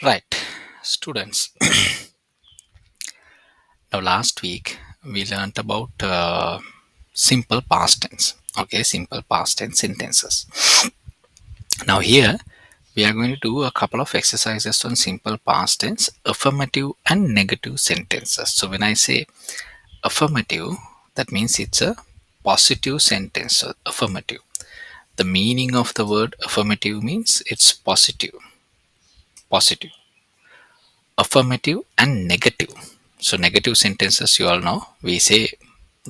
Right, students. Now, last week we learned about simple past tense. Okay, simple past tense sentences. Now, here we are going to do a couple of exercises on simple past tense, affirmative and negative sentences. So, when I say affirmative, that means it's a positive sentence. So affirmative. The meaning of the word affirmative means it's positive. Positive. Affirmative and negative. So negative sentences, you all know, we say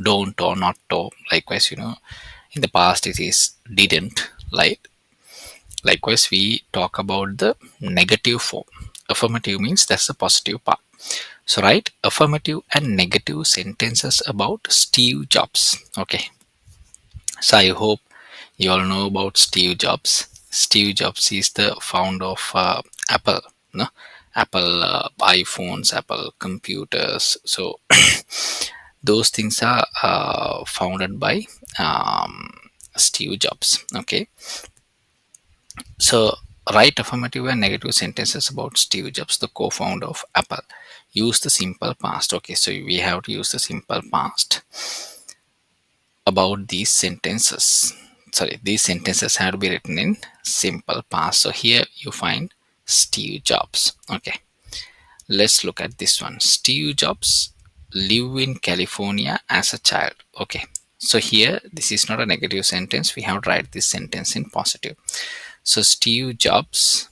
don't or not to. Likewise, in the past it is didn't. Likewise, we talk about the negative form. Affirmative means that's the positive part. So write affirmative and negative sentences about Steve Jobs. Okay. So I hope you all know about Steve Jobs. Steve Jobs is the founder of Apple. No, Apple iPhones, Apple computers. So those things are founded by Steve Jobs. Okay, so write affirmative and negative sentences about Steve Jobs, the co-founder of Apple. Use the simple past. Okay, so we have to use the simple past about these sentences. Sorry, these sentences have to be written in simple past. So here you find Steve Jobs. Okay, let's look at this one. Steve Jobs live in California as a child. Okay, so here this is not a negative sentence. We have to write this sentence in positive. So Steve Jobs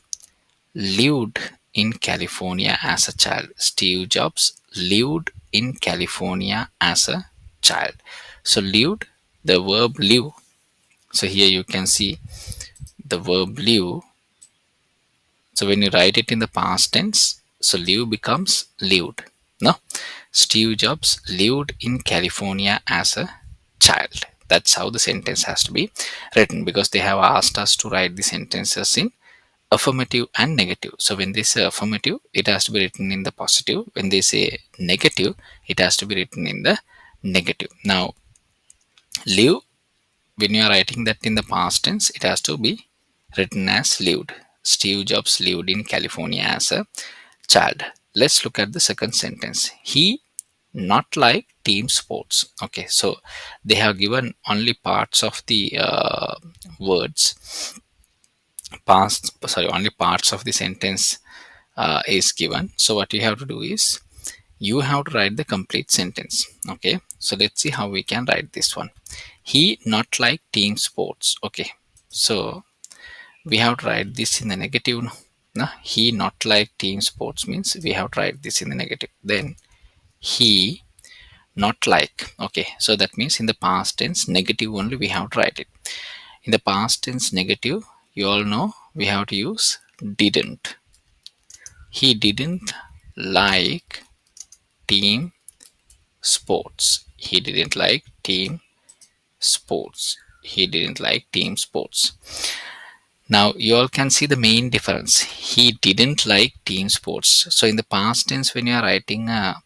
lived in California as a child. Steve Jobs lived in California as a child. So lived, the verb live. So here you can see the verb live. So when you write it in the past tense, so live becomes lived. No, Steve Jobs lived in California as a child. That's how the sentence has to be written, because they have asked us to write the sentences in affirmative and negative. So when they say affirmative, it has to be written in the positive. When they say negative, it has to be written in the negative. Now, live, when you are writing that in the past tense, it has to be written as lived. Steve Jobs lived in California as a child. Let's look at the second sentence. He not like team sports. Okay, so they have given only parts of the words. Past, sorry, only parts of the sentence is given. So what you have to do is you have to write the complete sentence. Okay, so let's see how we can write this one. He not like team sports. Okay, so we have to write this in the negative. No, he not like team sports means we have to write this in the negative. Then he not like. Okay, so that means in the past tense negative only we have to write it. In the past tense negative, you all know we have to use didn't. He didn't like team sports. He didn't like team sports. He didn't like team sports. Now you all can see the main difference. He didn't like team sports. So in the past tense, when you are writing a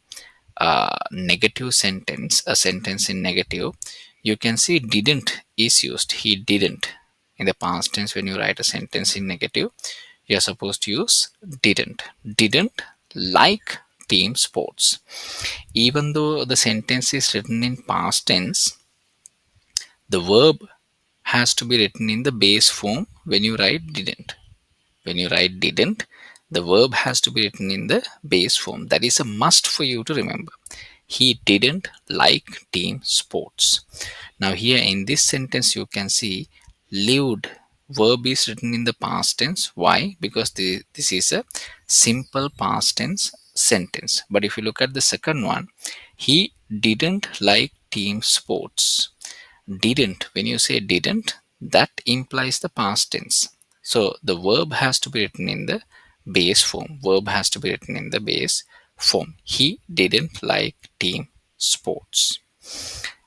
negative sentence, a sentence in negative, you can see didn't is used. He didn't. In the past tense, when you write a sentence in negative, you are supposed to use didn't. Didn't like team sports. Even though the sentence is written in past tense, the verb has to be written in the base form when you write didn't. When you write didn't, the verb has to be written in the base form. That is a must for you to remember. He didn't like team sports. Now here in this sentence you can see lived verb is written in the past tense. Why? Because this is a simple past tense sentence. But if you look at the second one, he didn't like team sports. Didn't, when you say didn't, that implies the past tense. So the verb has to be written in the base form. Verb has to be written in the base form. He didn't like team sports.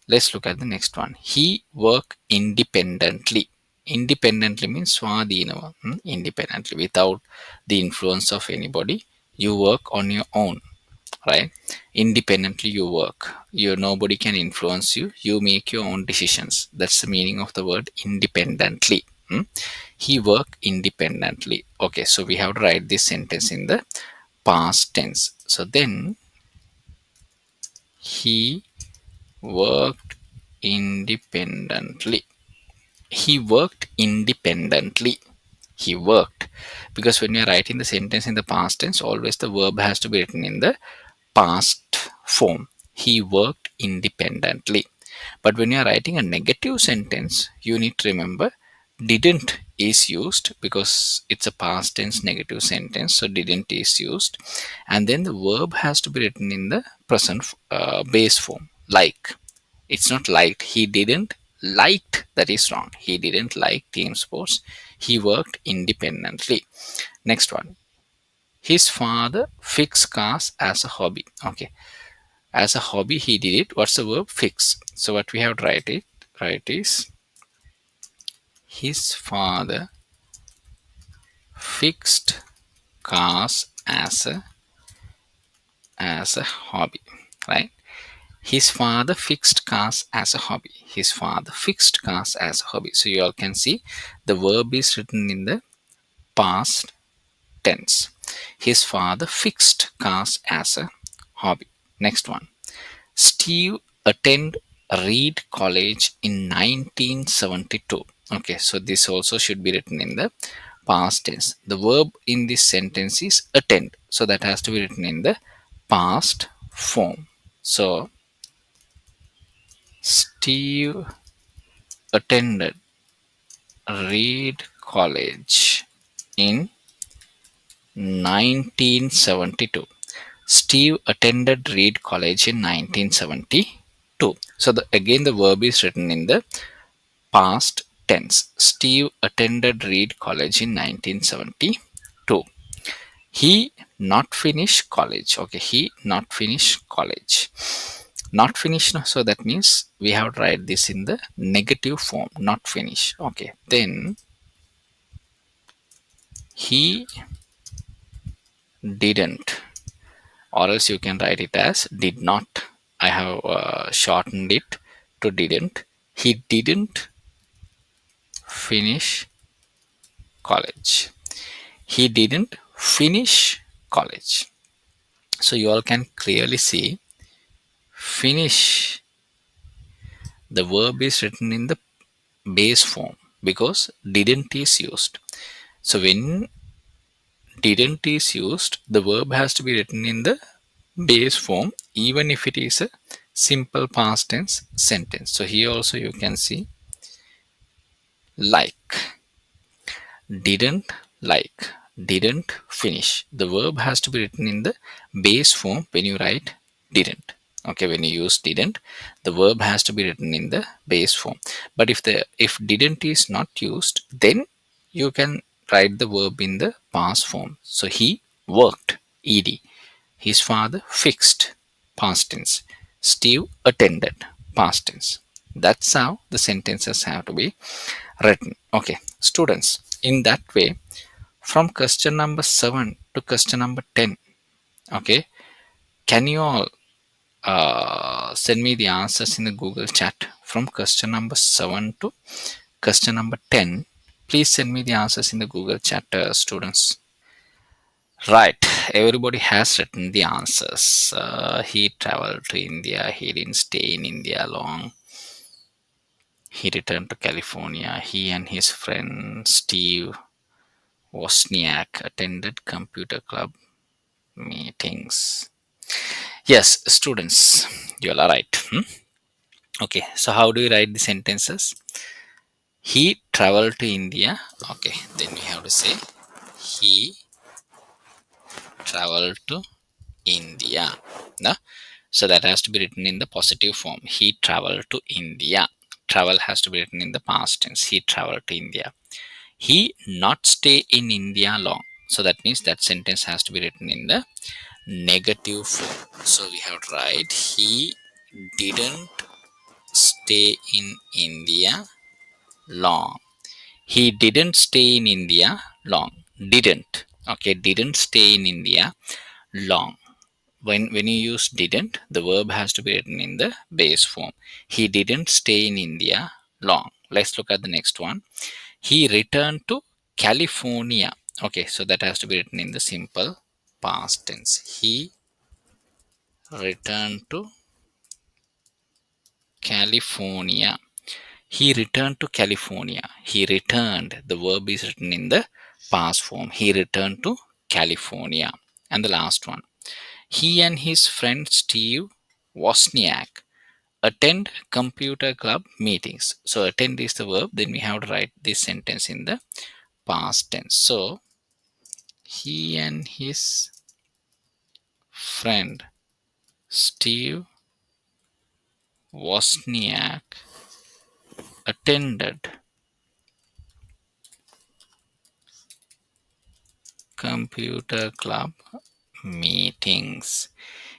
Let's look at the next one. He worked independently. Independently means swadhinava, independently, without the influence of anybody. You work on your own, right? Independently you work. Nobody can influence you. You make your own decisions. That's the meaning of the word independently. Hmm? He worked independently. Okay, so we have to write this sentence in the past tense. So then he worked independently. He worked independently. He worked, because when you're writing the sentence in the past tense, always the verb has to be written in the past form. He worked independently. But when you're writing a negative sentence, you need to remember didn't is used, because it's a past tense negative sentence, so didn't is used, and then the verb has to be written in the present base form. Like, it's not liked. He didn't liked, that is wrong. He didn't like team sports. He worked independently. Next one. His father fixed cars as a hobby. Okay. As a hobby, he did it. What's the verb? Fix. So what we have to write is his father fixed cars as a hobby. Right? His father fixed cars as a hobby. His father fixed cars as a hobby. So you all can see the verb is written in the past tense. His father fixed cars as a hobby. Next one. Steve attended Reed College in 1972. Okay, so this also should be written in the past tense. The verb in this sentence is attend. So that has to be written in the past form. So Steve attended Reed College in 1972. Steve attended Reed College in 1972. So again the verb is written in the past tense. Steve attended Reed College in 1972. He not finished college. Okay, he not finished college. Not finished, so that means we have to write this in the negative form, not finish. Okay, then he didn't, or else you can write it as did not. I have shortened it to didn't. He didn't finish college. He didn't finish college. So you all can clearly see finish, the verb is written in the base form because didn't is used. So when didn't is used, the verb has to be written in the base form even if it is a simple past tense sentence. So here also you can see like, didn't like, didn't finish. The verb has to be written in the base form when you write didn't. Okay, when you use didn't, the verb has to be written in the base form. But if didn't is not used, then you can write the verb in the past form. So he worked, ed. His father fixed, past tense. Steve attended, past tense. That's how the sentences have to be written. Okay, students, in that way, from question number 7 to question number 10, okay, can you all send me the answers in the Google chat from question number 7 to question number 10? Please send me the answers in the Google chat, students. Right, everybody has written the answers. He traveled to India. He didn't stay in India long. He returned to California. He and his friend Steve Wozniak attended computer club meetings. Yes, students, you all are right. Okay, so how do you write the sentences? He traveled to India. Okay, then we have to say he traveled to India. No? So that has to be written in the positive form. He traveled to India. Travel has to be written in the past tense. He traveled to India. He not stay in India long. So that means that sentence has to be written in the negative form. So we have to write he didn't stay in India long. He didn't stay in India long. Didn't. Okay, didn't stay in India long. When you use didn't, the verb has to be written in the base form. He didn't stay in India long. Let's look at the next one. He returned to California. Okay, so that has to be written in the simple past tense. He returned to California. He returned to California. He returned. The verb is written in the past form. He returned to California. And the last one. He and his friend Steve Wozniak attend computer club meetings. So attend is the verb. Then we have to write this sentence in the past tense. So he and his friend Steve Wozniak attended computer club meetings.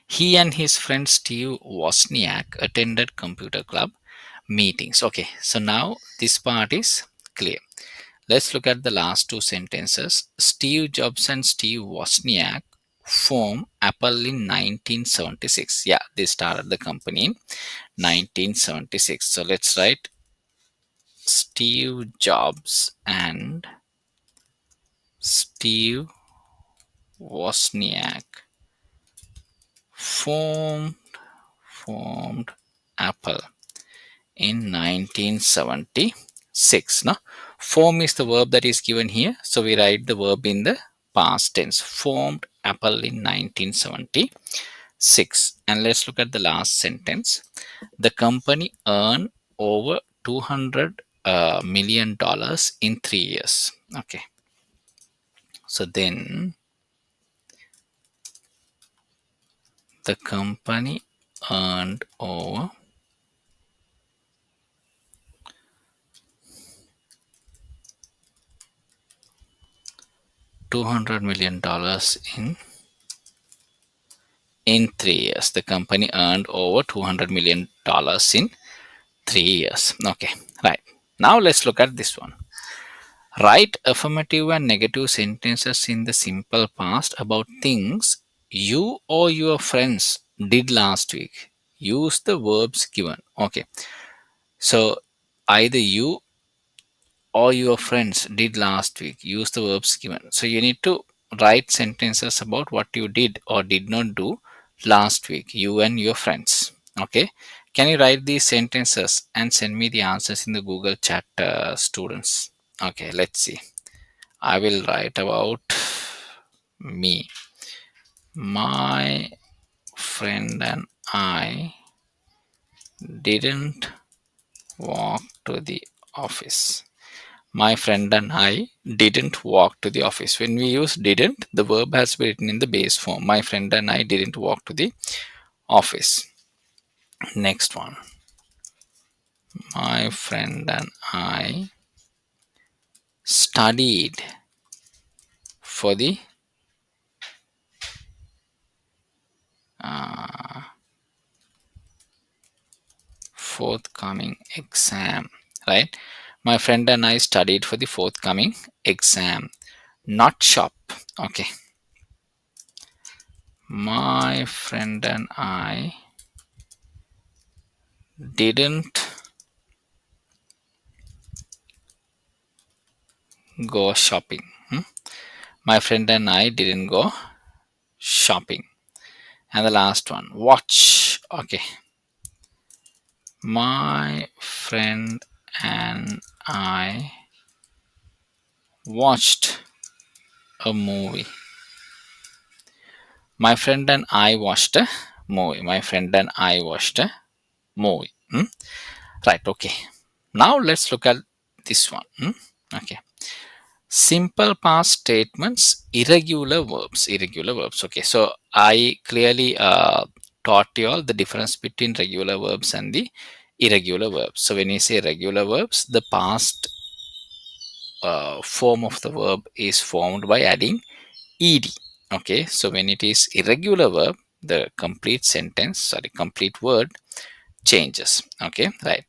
He and his friend Steve Wozniak attended computer club meetings. Okay, so now this part is clear. Let's look at the last two sentences. Steve Jobs and Steve Wozniak formed Apple in 1976. Yeah, they started the company in 1976. So let's write Steve Jobs and Steve Wozniak formed Apple in 1976. No, form is the verb that is given here, so we write the verb in the past tense. Formed Apple in 1976. And let's look at the last sentence. The company earned over 200 million dollars in 3 years. Okay, so then the company earned over 200 million dollars in 3 years. The company earned over 200 million dollars in 3 years. Okay, right. Now let's look at this one. Write affirmative and negative sentences in the simple past about things you or your friends did last week. Use the verbs given. Okay, so either you or your friends did last week. Use the verbs given. So you need to write sentences about what you did or did not do last week, you and your friends. Okay, can you write these sentences and send me the answers in the Google chat, students? Okay, let's see. I will write about me. My friend and I didn't walk to the office. My friend and I didn't walk to the office. When we use didn't, the verb has been written in the base form. My friend and I didn't walk to the office. Next one. My friend and I studied for the forthcoming exam. Right? My friend and I studied for the forthcoming exam. Not shop. Okay. My friend and I didn't go shopping. My friend and I didn't go shopping. And the last one, watch. Okay. My friend and I watched a movie. My friend and I watched a movie. My friend and I watched a movie. Right. Okay. Now let's look at this one. Okay. Simple past statements, irregular verbs. Irregular verbs. Okay. So I clearly taught you all the difference between regular verbs and the irregular verbs. So when you say regular verbs, the past form of the verb is formed by adding ed. Okay, so when it is irregular verb, the complete word changes. Okay, right.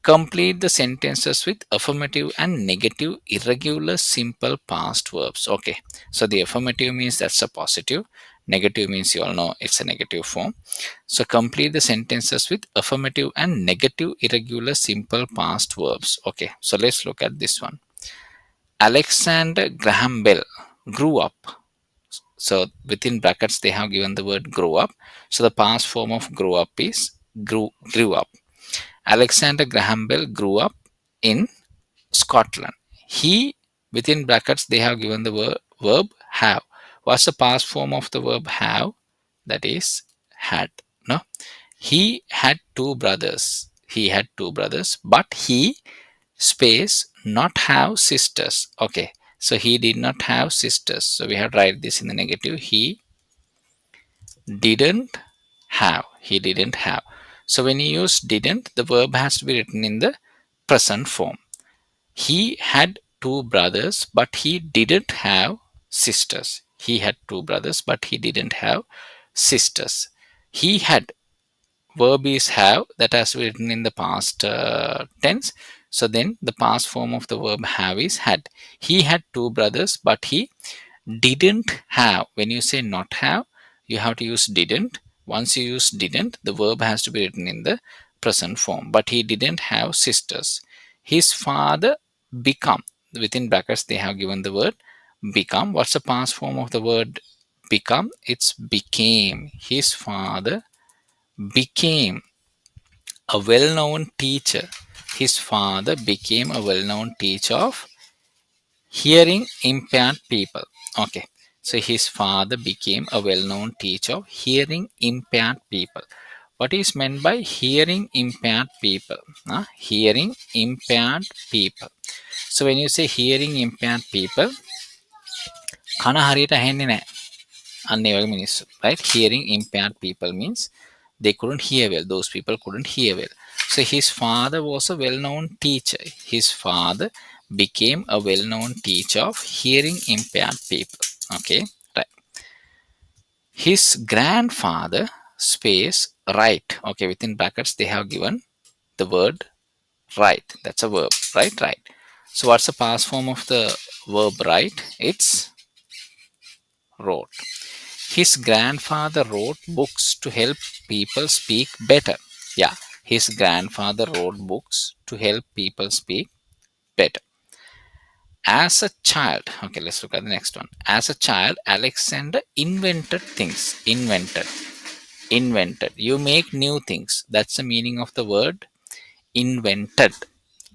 Complete the sentences with affirmative and negative irregular simple past verbs. Okay, so the affirmative means that's a positive, negative means you all know it's a negative form. So complete the sentences with affirmative and negative irregular simple past verbs. Okay, so let's look at this one. Alexander Graham Bell grew up. So within brackets they have given the word grow up. So the past form of grow up is grew up. Alexander Graham Bell grew up in Scotland. He, within brackets they have given the verb have. What's the past form of the verb have? That is had. No, he had two brothers. He had two brothers, but he space not have sisters. Okay, so he did not have sisters, so we have to write this in the negative. He didn't have. So when you use didn't, the verb has to be written in the present form. He had two brothers, but he didn't have sisters. He had two brothers, but he didn't have sisters. He had, verb is have, that has to be written in the past tense. So then the past form of the verb have is had. He had two brothers, but he didn't have. When you say not have, you have to use didn't. Once you use didn't, the verb has to be written in the present form. But he didn't have sisters. His father become, within brackets they have given the word become. What's the past form of the word become? It's became. His father became a well-known teacher. His father became a well-known teacher of hearing impaired people. Okay, so his father became a well-known teacher of hearing impaired people. What is meant by hearing impaired people? Hearing impaired people. So when you say hearing impaired people, කන හරියට ඇහෙන්නේ නැහැ. අන්න ඒ වගේ මිනිස්සු, right? Hearing impaired people means they couldn't hear well. Those people couldn't hear well. So his father was a well-known teacher. His father became a well-known teacher of hearing impaired people. Okay, right. His grandfather space right. Okay, within brackets they have given the word right. That's a verb, right? Right. So what's the past form of the verb right? It's wrote. His grandfather wrote books to help people speak better. Yeah, his grandfather wrote books to help people speak better. As a child, okay, let's look at the next one. As a child, Alexander invented things. Invented. You make new things. That's the meaning of the word invented,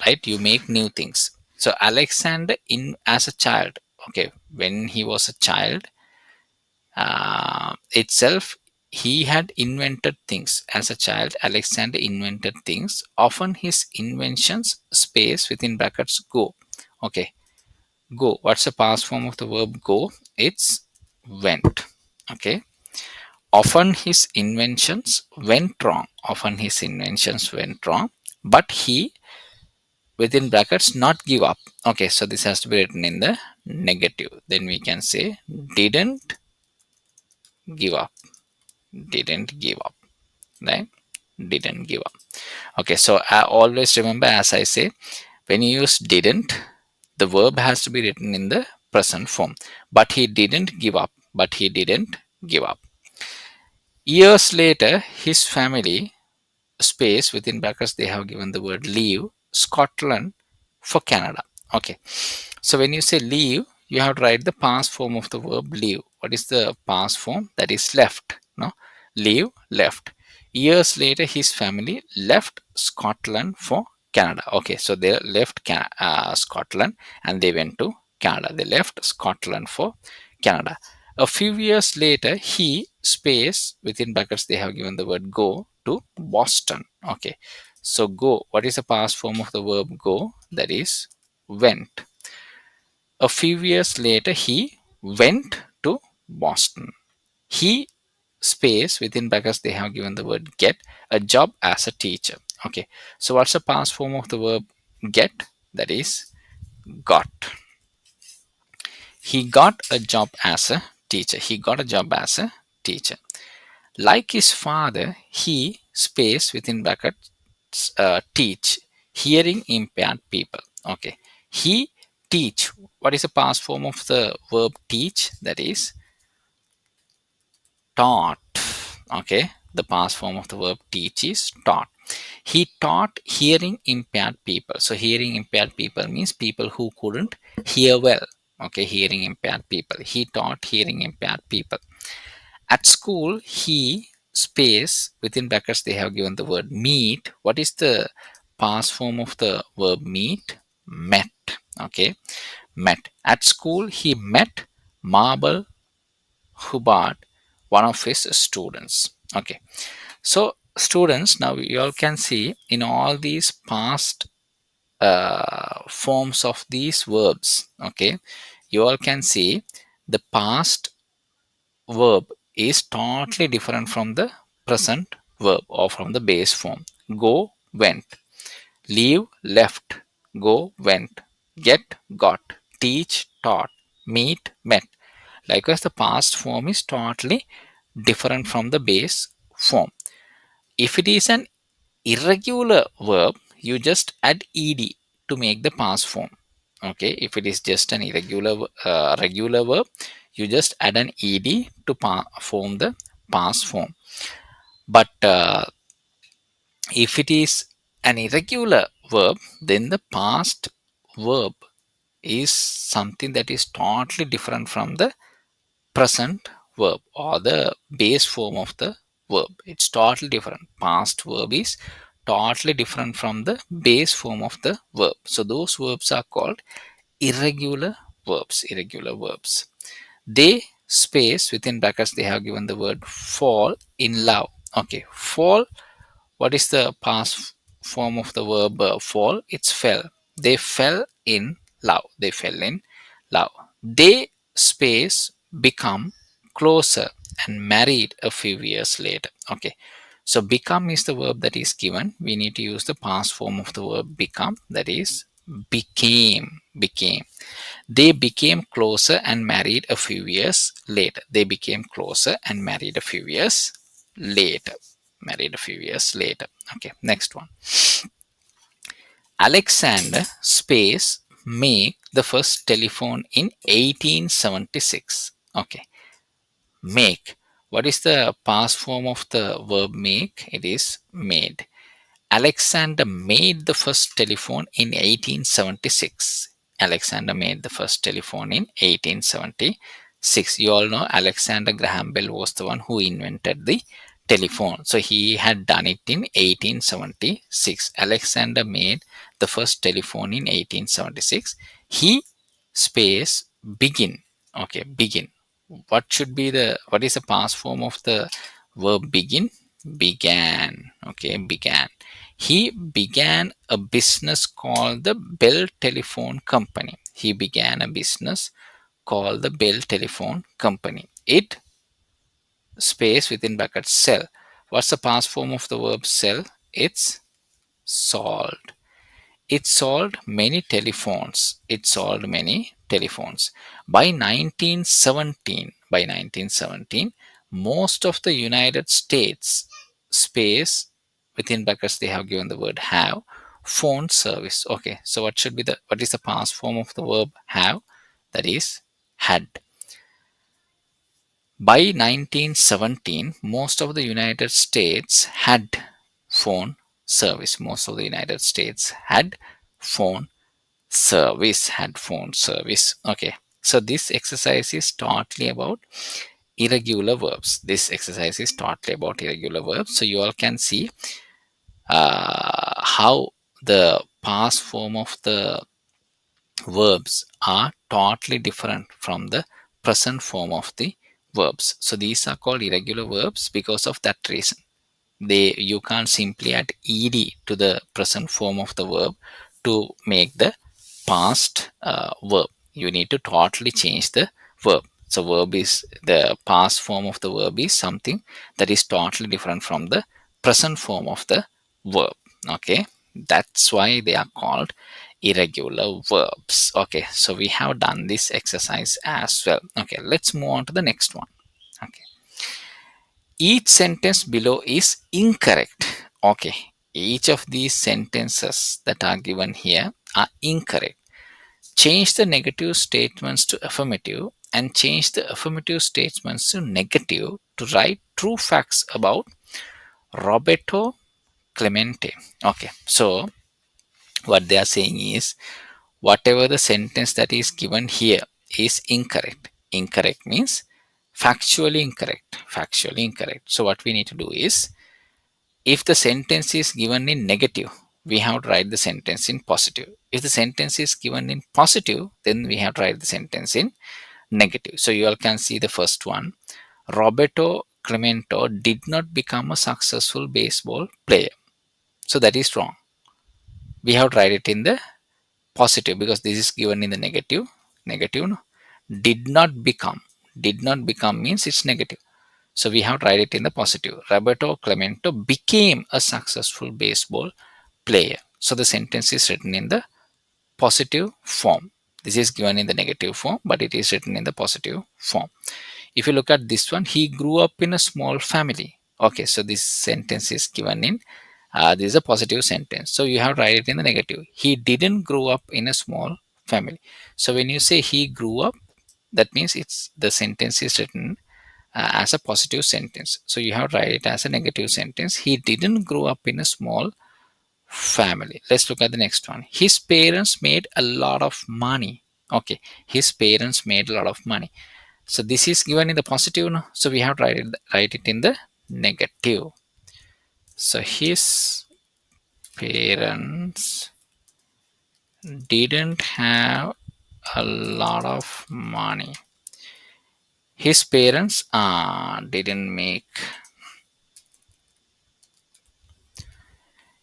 right? You make new things. So Alexander in as a child, okay, when he was a child, itself, he had invented things. As a child, Alexander invented things. Often his inventions space within brackets go. Okay, go. What's the past form of the verb go? It's went. Okay, often his inventions went wrong. Often his inventions went wrong, but he, within brackets, not give up. Okay, so this has to be written in the negative. Then we can say didn't give up. Didn't give up, right? Didn't give up. Okay, so I always remember, as I say, when you use didn't, the verb has to be written in the present form. But he didn't give up. But he didn't give up. Years later, his family space within brackets they have given the word leave Scotland for Canada. Okay, so when you say leave, you have to write the past form of the verb leave. What is the past form? That is left. No, leave, left. Years later, his family left Scotland for Canada. Okay, so they left Scotland and they went to Canada. They left Scotland for Canada. A few years later, he space within brackets they have given the word go to Boston. Okay, so go. What is the past form of the verb go? That is went. A few years later, he went to Boston. He space within brackets they have given the word get a job as a teacher. Okay, so what's the past form of the verb get? That is got. He got a job as a teacher. He got a job as a teacher. Like his father, he space within brackets teach hearing impaired people. Okay, he teach. What is the past form of the verb teach? That is taught. Okay, the past form of the verb teach is taught. He taught hearing impaired people. So hearing impaired people means people who couldn't hear well. Okay, hearing impaired people. He taught hearing impaired people. At school, he space within brackets they have given the word meet. What is the past form of the verb meet? Met. Okay, met. At school, he met Marble Hubbard, one of his students. Okay, so students, now you all can see in all these past forms of these verbs. Okay, you all can see the past verb is totally different from the present verb or from the base form. Go, went. Leave, left. Go, went. Get, got. Teach, taught. Meet, met. Likewise, the past form is totally different from the base form. If it is an irregular verb, you just add ed to make the past form. Okay, if it is just an irregular regular verb, you just add an ed to form the past form. But if it is an irregular verb, then the past verb is something that is totally different from the present verb or the base form of the verb. It's totally different. Past verb is totally different from the base form of the verb. So those verbs are called irregular verbs. Irregular verbs. They space within brackets they have given the word fall in love. Okay, fall. What is the past form of the verb fall? It's fell. They fell in love. They fell in love. They space become closer and married a few years later. Okay, so become is the verb that is given. We need to use the past form of the verb become, that is became. Became. They became closer and married a few years later. They became closer and married a few years later. Married a few years later. Okay, next one. Alexander space make the first telephone in 1876. Okay, make. What is the past form of the verb make? It is made. Alexander made the first telephone in 1876. Alexander made the first telephone in 1876. You all know Alexander Graham Bell was the one who invented the telephone. So he had done it in 1876. Alexander made the first telephone in 1876. He space begin. Okay, begin. What is the past form of the verb begin? Began. Okay, began. He began a business called the Bell Telephone Company. He began a business called the Bell Telephone Company. It space within brackets sell. What's the past form of the verb sell? It's sold. It sold many telephones. It sold many telephones. By 1917, most of the United States space within brackets they have given the word have phone service. Okay, so what is the past form of the verb have? That is had. By 1917, most of the United States had phone service. Most of the United States had phone service. Had phone service. Okay, so this exercise is totally about irregular verbs. This exercise is totally about irregular verbs. So you all can see how the past form of the verbs are totally different from the present form of the verbs. So these are called irregular verbs because of that reason. You can't simply add ed to the present form of the verb to make the past verb. You need to totally change the verb. So verb is the past form of the verb is something that is totally different from the present form of the verb. Okay, that's why they are called irregular verbs. Okay, so we have done this exercise as well. Okay, let's move on to the next one. Okay, each sentence below is incorrect. Okay, each of these sentences that are given here are incorrect. Change the negative statements to affirmative and change the affirmative statements to negative to write true facts about Roberto Clemente. Okay, so what they are saying is whatever the sentence that is given here is incorrect. Incorrect means factually incorrect. Factually incorrect. So what we need to do is, if the sentence is given in negative, we have to write the sentence in positive. If the sentence is given in positive, then we have to write the sentence in negative. So you all can see the first one. Roberto Clemente did not become a successful baseball player. So that is wrong. We have to write it in the positive because this is given in the negative. Negative, no? Did not become. Did not become means it's negative. So we have to write it in the positive. Roberto Clemente became a successful baseball player. So the sentence is written in the positive form. This is given in the negative form, but it is written in the positive form. If you look at this one, he grew up in a small family. Okay, so this sentence is given in this is a positive sentence, so you have to write it in the negative. He didn't grow up in a small family. So when you say he grew up, that means it's the sentence is written as a positive sentence, so you have to write it as a negative sentence. He didn't grow up in a small family. Let's look at the next one. His parents made a lot of money. Okay, his parents made a lot of money. So this is given in the positive, no? So we have to write it in the negative. So his parents didn't have a lot of money. His parents didn't make.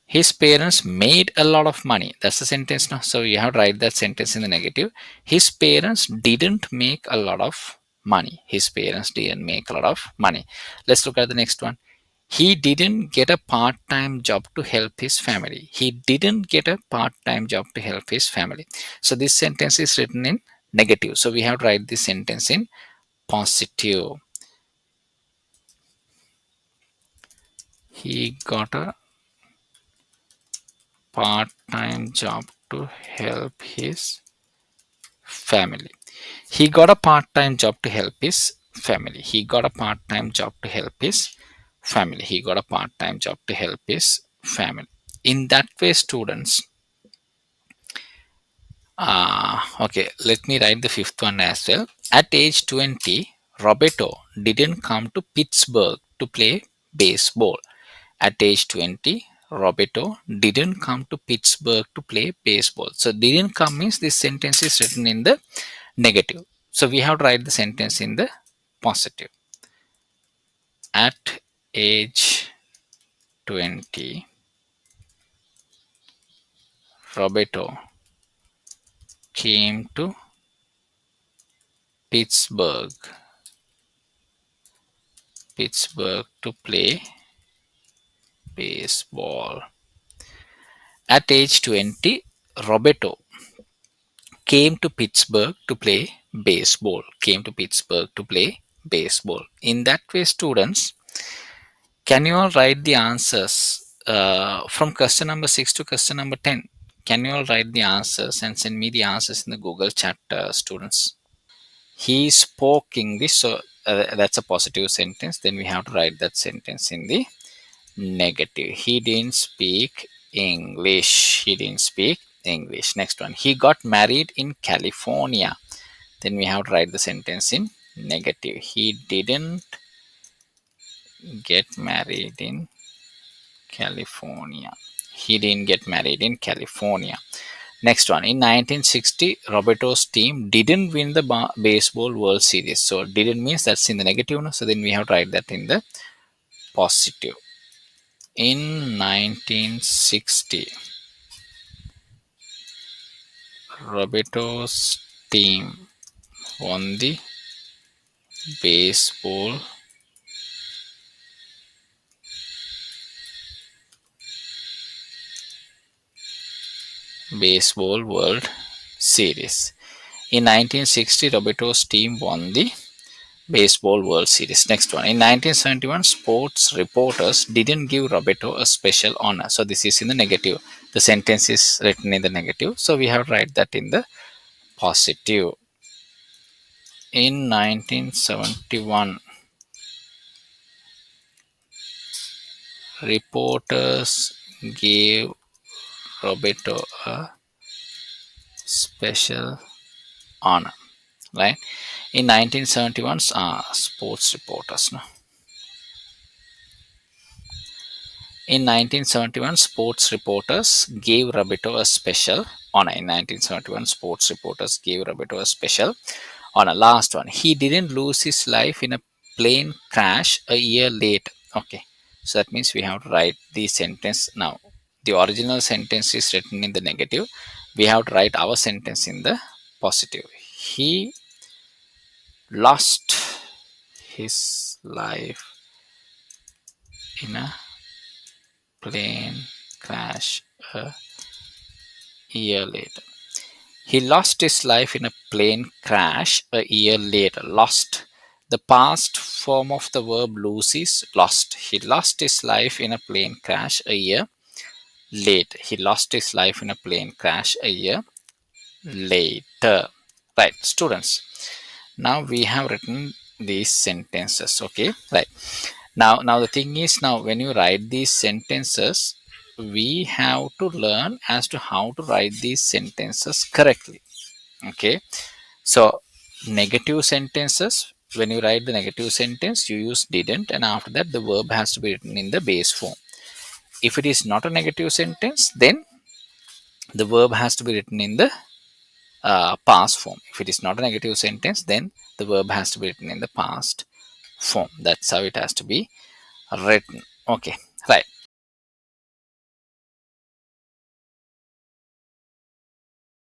His parents made a lot of money. That's the sentence now. So you have to write that sentence in the negative. His parents didn't make a lot of money. His parents didn't make a lot of money. Let's look at the next one. He didn't get a part-time job to help his family. He didn't get a part-time job to help his family. So this sentence is written in negative. So we have to write this sentence in positive. He got a part-time job to help his family. He got a part-time job to help his family. He got a part-time job to help his family. He got a part-time job to help his family. In that way, students, okay, let me write the fifth one as well. At age 20, Roberto didn't come to Pittsburgh to play baseball. At age 20, Roberto didn't come to Pittsburgh to play baseball. So didn't come means this sentence is written in the negative. So we have to write the sentence in the positive. At age 20, Roberto came to Pittsburgh, to play baseball. At age 20, Roberto came to Pittsburgh to play baseball. Came to Pittsburgh to play baseball. In that way, students, can you all write the answers from question number 6 to question number 10? Can you all write the answers and send me the answers in the Google chat, students? He spoke English, so that's a positive sentence. Then we have to write that sentence in the negative. He didn't speak English. He didn't speak English. Next one. He got married in California. Then we have to write the sentence in negative. He didn't get married in California. He didn't get married in California. Next one. In 1960, Roberto's team didn't win the baseball World Series. So didn't means that's in the negative. No? So then we have to write that in the positive. In 1960, Roberto's team won the baseball World Series. In 1960, Roberto's team won the Baseball World Series. Next one. In 1971, sports reporters didn't give Roberto a special honor. So this is in the negative. The sentence is written in the negative. So we have to write that in the positive. In 1971, reporters gave Roberto a special honor, right? In 1971, sports reporters. No? In 1971, sports reporters gave Roberto a special honor. In 1971, sports reporters gave Roberto a special honor. Last one. He didn't lose his life in a plane crash a year late. Okay. So that means we have to write the sentence now. The original sentence is written in the negative. We have to write our sentence in the positive. He lost his life in a plane crash a year later. He lost his life in a plane crash a year later. Lost. The past form of the verb lose is lost. He lost his life in a plane crash a year later. He lost his life in a plane crash a year later. Right, students. Now we have written these sentences. Okay, right. Now the thing is, now when you write these sentences, we have to learn as to how to write these sentences correctly. Okay, so negative sentences, when you write the negative sentence, you use didn't, and after that the verb has to be written in the base form. If it is not a negative sentence, then the verb has to be written in the past form. If it is not a negative sentence, then the verb has to be written in the past form. That's how it has to be written. Okay, right.